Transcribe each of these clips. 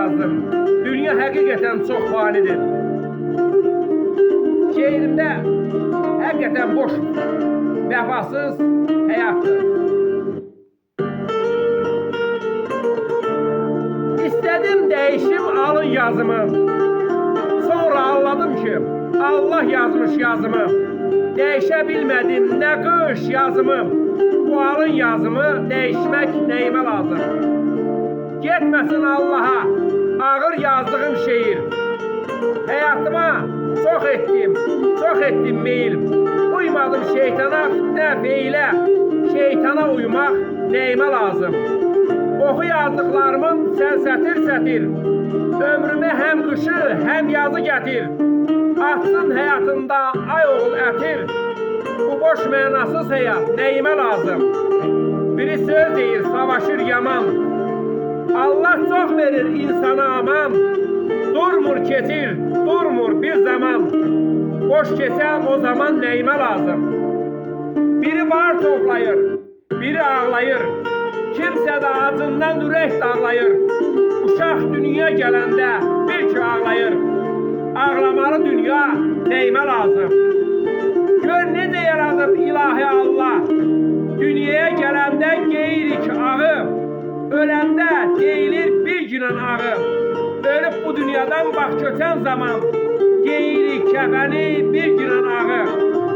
yazdım. Dünya həqiqətən çox fanidir. Şeirimdə həqiqətən boş, vəfasız həyatdır. İstədim dəyişim alın yazımı. Sonra anladım ki, Allah yazmış yazımı. Değişə bilmədim nə qış yazımı. Bu alın yazımı değişmək nəyimə lazım? Getməsin Allaha ağır yazdığım şeir. Həyatıma çox etdim meyil. Uymadım şeytana, fitnə, feylə. Şeytana uymaq nəyimə lazım? Oxu yazdıqlarımın sən sətir. Ömrümə həm qışı, həm yazı gətir. Atsın həyatında ay oğul ətir. Bu boş mənasız həyat nəyimə lazım? Biri söz deyir, savaşır yaman. Allah çox verir insana aman. Durmur keçir, durmur bir zaman. Boş keçən o zaman nəyimə lazım? Biri var toplayır, biri ağlayır. Kimsə də acından ürək dağlayır. Uşaq dünya gələndə bir ki ağlayır. Ağlamalı dünya nəyimə lazım? Gör necə yaradıb ilahi Allah. Dünyaya gələndə geyirik ağı. Öləndə deyilir bir günün ağı. Ölüb bu dünyadan bax köçən zaman geyirik kəfəni bir günün ağı.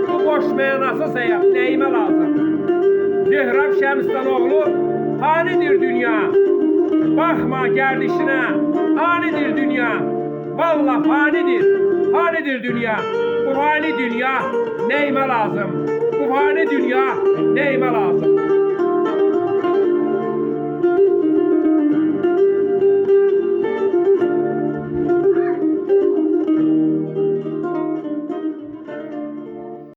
Bu boş mənasız həyat nəyimə lazım? Zehrab Şəmistanoğlu hanidir dünya? Baxma gərdişinə, hanidir dünya? Vallahi hanidir dünya. Bu fani dünya nəyimə lazım? Bu fani dünya nəyimə lazım?